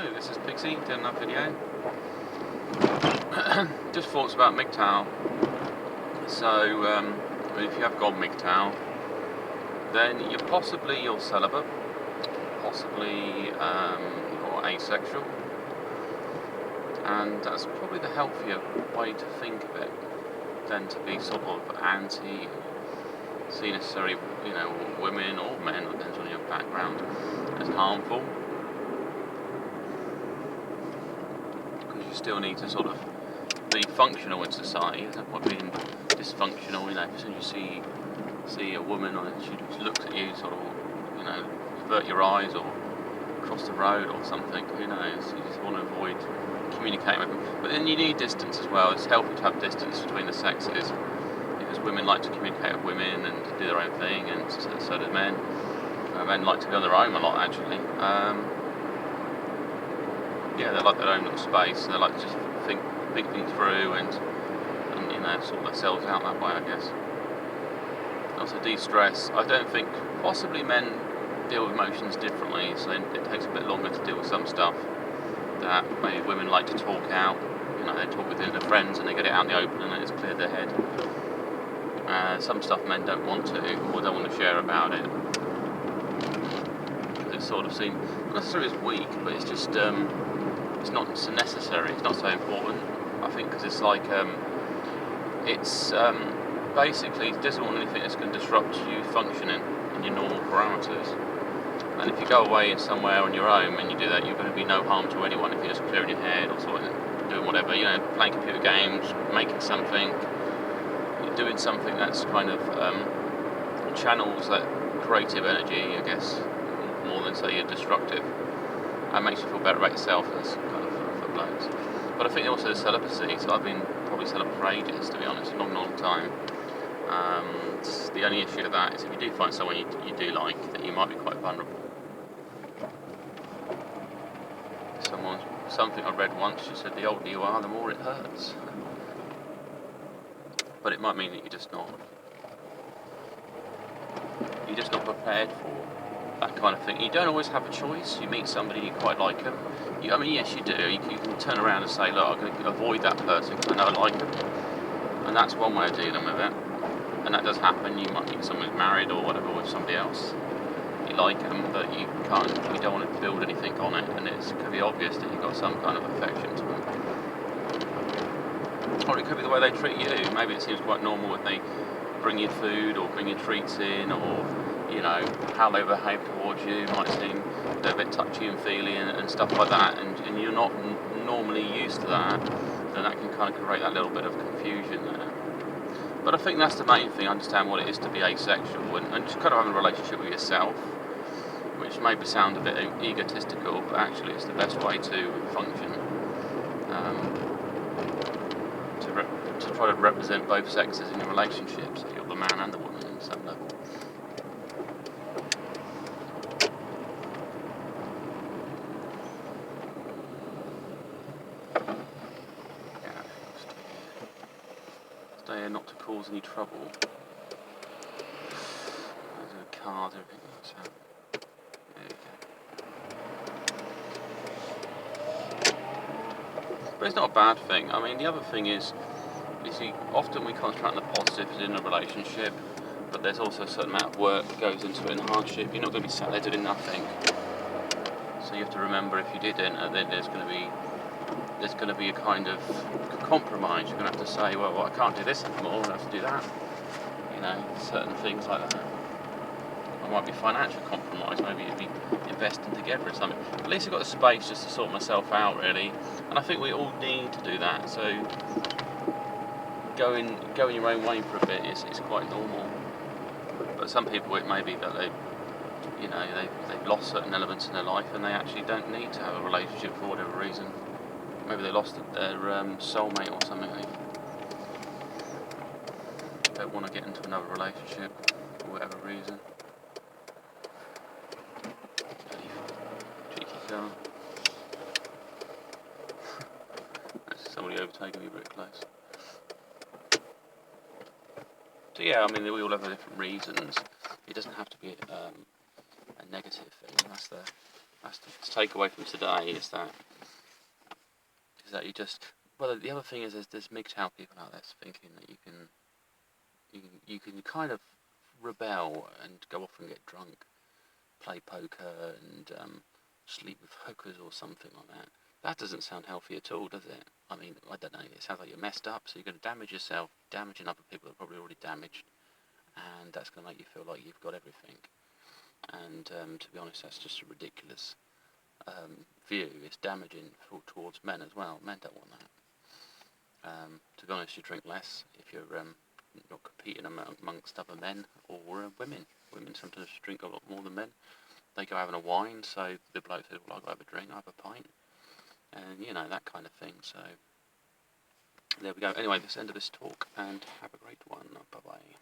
Hello, this is Pixie, doing another video. Just thoughts about MGTOW. So, if you have got MGTOW, then you're celibate, possibly you're asexual, and that's probably the healthier way to think of it than to be sort of anti, see necessarily, women or men, depends on your background, as harmful. You still need to sort of be functional in society. There's no point being dysfunctional. As soon as you see a woman or she looks at you, sort of, avert your eyes or cross the road or something. Who knows? You just want to avoid communicating with them. But then you need distance as well. It's healthy to have distance between the sexes because women like to communicate with women and do their own thing, and so do men. Men like to be on their own a lot, actually. They like their own little space, and they like to just think things through and sort themselves out that way, I guess. Also de-stress. I don't think, possibly men deal with emotions differently, so it takes a bit longer to deal with some stuff that maybe women like to talk out. They talk with their friends and they get it out in the open and it's cleared their head. Some stuff men don't want to, or don't want to share about it. It's sort of seen, not necessarily as weak, but it's just it's not so necessary, it's not so important, I think, because it's like, basically it doesn't want anything that's going to disrupt you functioning in your normal parameters. And if you go away in somewhere on your own and you do that, you're going to be no harm to anyone if you're just clearing your head or sort of doing whatever, playing computer games, making something, doing something that's kind of channels that creative energy, I guess, more than say you're destructive. And makes you feel better about yourself. That's kind of for blokes. But I think also the celibacy. So I've been probably celibate for ages, to be honest, a long time. The only issue with that is if you do find someone you do like, that you might be quite vulnerable. Something I read once, she said, the older you are, the more it hurts. But it might mean that you're just not prepared for that kind of thing. You don't always have a choice. You meet somebody, you quite like them. Yes, you do. You can turn around and say, look, I'm going to avoid that person because I know I like them. And that's one way of dealing with it. And that does happen. You might meet someone who's married or whatever with somebody else. You like them, but you don't want to build anything on it. And it could be obvious that you've got some kind of affection to them. Or it could be the way they treat you. Maybe it seems quite normal when they bring you food or bring you treats in, or how they behave towards you might seem a bit touchy and feely and stuff like that, and you're not normally used to that, then that can kind of create that little bit of confusion there. But I think that's the main thing, understand what it is to be asexual and just kind of have a relationship with yourself, which maybe sound a bit egotistical, but actually it's the best way to function, to try to represent both sexes in your relationship, so you're the man and the woman on some level. Stay here not to cause any trouble. There's a card, everything like that. There you go. But it's not a bad thing. I mean, the other thing is often we concentrate on the positives in a relationship, but there's also a certain amount of work that goes into it in hardship. You're not going to be sat there doing nothing. So you have to remember, if you did enter, then there's going to be a kind of compromise. You're going to have to say, well, I can't do this anymore, I have to do that. Certain things like that. Or might be financial compromise, maybe you'd be investing together or something. At least I've got the space just to sort myself out, really. And I think we all need to do that. So going your own way for a bit is quite normal. But some people, it may be that they've lost certain elements in their life and they actually don't need to have a relationship for whatever reason. Maybe they lost their soulmate or something. They don't want to get into another relationship for whatever reason. Cheeky car. That's somebody overtaking me very close. So yeah, I mean, we all have different reasons. It doesn't have to be a negative thing. That's the That's the takeaway from today is that you just. Well, the other thing is there's MGTOW people out there thinking that you can kind of rebel and go off and get drunk, play poker and sleep with hookers or something like that. That doesn't sound healthy at all, does it? I mean, I don't know. It sounds like you're messed up, so you're going to damage yourself, damaging other people that are probably already damaged, and that's going to make you feel like you've got everything. And to be honest, that's just a ridiculous view. It's damaging towards men as well. Men don't want that. To be honest, you drink less if you're not competing amongst other men or women. Women sometimes drink a lot more than men. They go having a wine, so the bloke says, well, I'll go have a drink, I'll have a pint. And, you know, that kind of thing. So, there we go. Anyway, this end of this talk, and have a great one. Bye-bye.